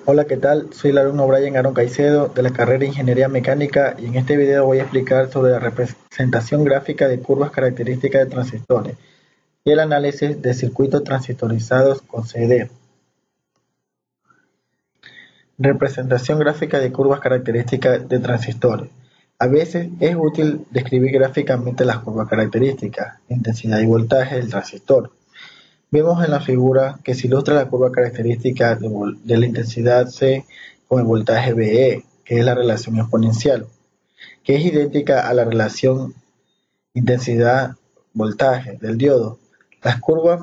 Hola, ¿qué tal? Soy el alumno Brian Aaron Caicedo de la carrera de Ingeniería Mecánica y en este video voy a explicar sobre la representación gráfica de curvas características de transistores y el análisis de circuitos transistorizados con CD. Representación gráfica de curvas características de transistores. A veces es útil describir gráficamente las curvas características, intensidad y voltaje del transistor. Vemos en la figura que se ilustra la curva característica de la intensidad C con el voltaje VE, que es la relación exponencial, que es idéntica a la relación intensidad-voltaje del diodo. Las curvas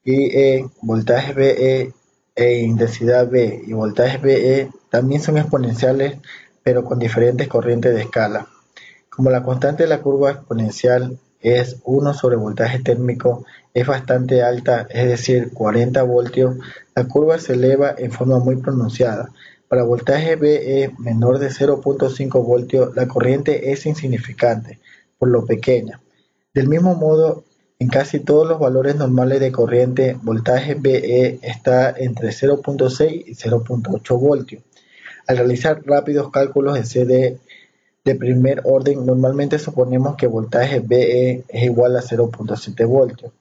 IE, voltaje VE e intensidad V y voltaje VE también son exponenciales, pero con diferentes corrientes de escala. Como la constante de la curva exponencial es 1 sobre voltaje térmico, es bastante alta, es decir, 40 voltios, la curva se eleva en forma muy pronunciada. Para voltaje VE menor de 0.5 voltios, la corriente es insignificante, por lo pequeña. Del mismo modo, en casi todos los valores normales de corriente, voltaje VE está entre 0.6 y 0.8 voltios. Al realizar rápidos cálculos de CD de primer orden, normalmente suponemos que voltaje VE es igual a 0.7 voltios.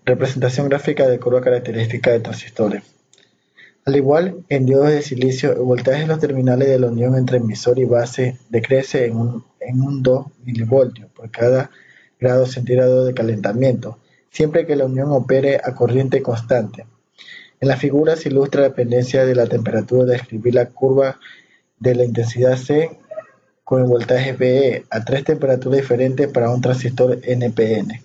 Representación gráfica de curva característica de transistores. Al igual en diodos de silicio, el voltaje en los terminales de la unión entre emisor y base decrece en un 2 milivoltios por cada grado centígrado de calentamiento, siempre que la unión opere a corriente constante. En la figura se ilustra la dependencia de la temperatura de escribir la curva de la intensidad C con el voltaje VE a tres temperaturas diferentes para un transistor NPN.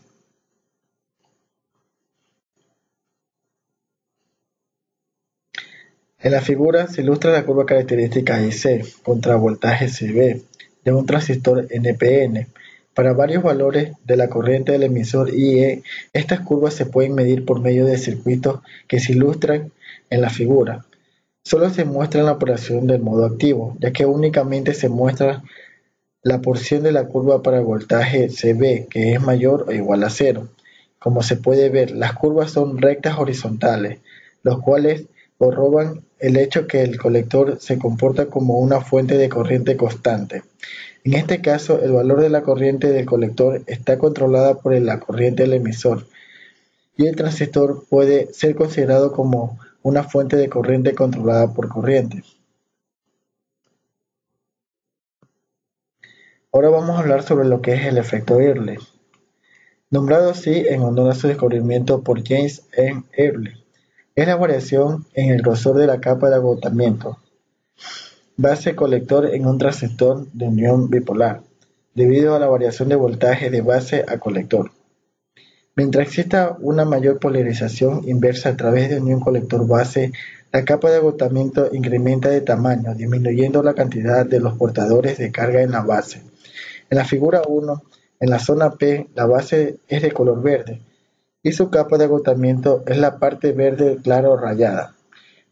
En la figura se ilustra la curva característica IC contra voltaje CB de un transistor NPN. Para varios valores de la corriente del emisor IE, estas curvas se pueden medir por medio de circuitos que se ilustran en la figura. Solo se muestra la operación del modo activo, ya que únicamente se muestra la porción de la curva para el voltaje CB, que es mayor o igual a cero. Como se puede ver, las curvas son rectas horizontales, los cuales corroboran el hecho que el colector se comporta como una fuente de corriente constante. En este caso, el valor de la corriente del colector está controlada por la corriente del emisor, y el transistor puede ser considerado como una fuente de corriente controlada por corriente. Ahora vamos a hablar sobre lo que es el efecto Earle, nombrado así en honor a su descubrimiento por James M. Earle. Es la variación en el grosor de la capa de agotamiento base colector en un transistor de unión bipolar, debido a la variación de voltaje de base a colector. Mientras exista una mayor polarización inversa a través de unión colector-base, la capa de agotamiento incrementa de tamaño, disminuyendo la cantidad de los portadores de carga en la base. En la figura 1, en la zona P, la base es de color verde y su capa de agotamiento es la parte verde claro rayada,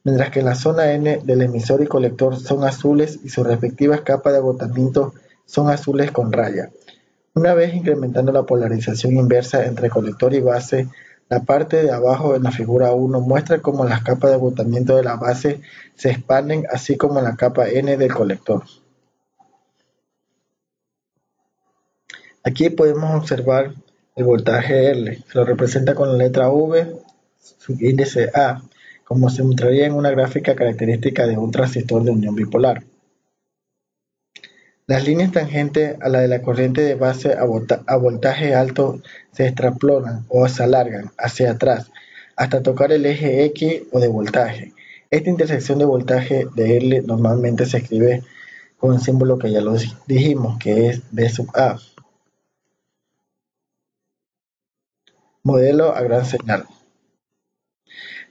mientras que en la zona N del emisor y colector son azules y sus respectivas capas de agotamiento son azules con raya. Una vez incrementando la polarización inversa entre colector y base, la parte de abajo en la figura 1 muestra cómo las capas de agotamiento de la base se expanden, así como la capa N del colector. Aquí podemos observar el voltaje L, se lo representa con la letra V, su índice A, como se mostraría en una gráfica característica de un transistor de unión bipolar. Las líneas tangentes a la de la corriente de base a voltaje alto se extrapolan o se alargan hacia atrás hasta tocar el eje X o de voltaje. Esta intersección de voltaje de L normalmente se escribe con un símbolo que ya lo dijimos, que es B sub A. Modelo a gran señal.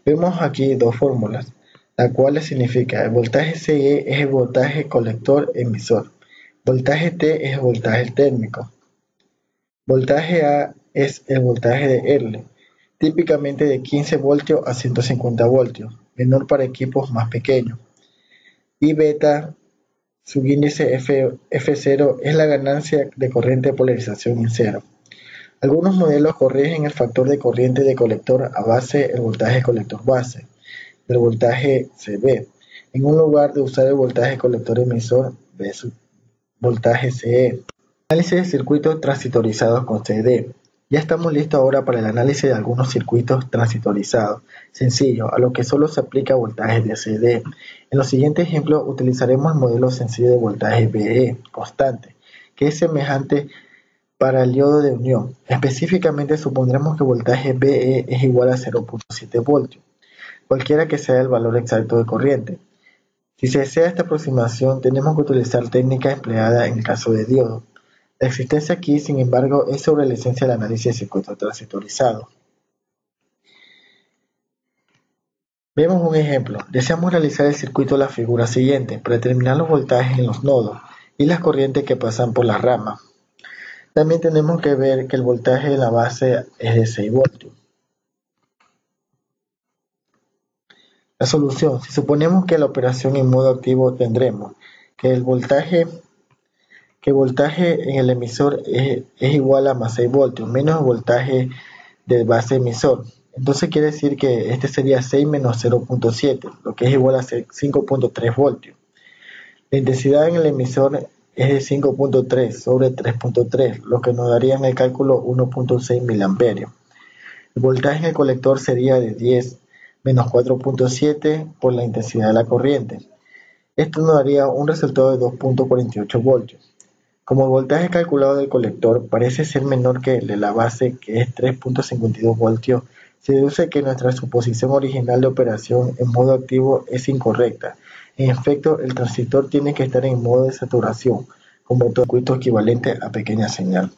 Vemos aquí dos fórmulas, las cuales significa el voltaje CE es el voltaje colector emisor, voltaje T es el voltaje térmico, voltaje A es el voltaje de L, típicamente de 15 voltios a 150 voltios, menor para equipos más pequeños, y beta, subíndice F0 es la ganancia de corriente de polarización en cero. Algunos modelos corrigen el factor de corriente de colector a base el voltaje colector base del voltaje CB, en un lugar de usar el voltaje colector emisor versus voltaje CE. Análisis de circuitos transitorizados con CD. Ya estamos listos ahora para el análisis de algunos circuitos transitorizados, sencillos, a los que solo se aplica voltaje de CD. En los siguientes ejemplos utilizaremos el modelo sencillo de voltaje VE, constante, que es semejante para el diodo de unión. Específicamente supondremos que el voltaje VE es igual a 0.7 voltios, cualquiera que sea el valor exacto de corriente. Si se desea esta aproximación, tenemos que utilizar técnica empleada en el caso de diodo. La existencia aquí, sin embargo, es sobre la esencia del análisis de circuitos transitorizados. Vemos un ejemplo. Deseamos realizar el circuito de la figura siguiente para determinar los voltajes en los nodos y las corrientes que pasan por las ramas. También tenemos que ver que el voltaje de la base es de 6 voltios. La solución. Si suponemos que la operación en modo activo tendremos que el voltaje en el emisor es igual a más 6 voltios menos el voltaje del base emisor. Entonces quiere decir que este sería 6 menos 0.7, lo que es igual a 5.3 voltios. La intensidad en el emisor es de 5.3 sobre 3.3, lo que nos daría en el cálculo 1.6 miliamperios. El voltaje en el colector sería de 10 menos 4.7 por la intensidad de la corriente. Esto nos daría un resultado de 2.48 voltios. Como el voltaje calculado del colector parece ser menor que el de la base, que es 3.52 voltios, se deduce que nuestra suposición original de operación en modo activo es incorrecta. En efecto, el transistor tiene que estar en modo de saturación, como todo circuito equivalente a pequeña señal.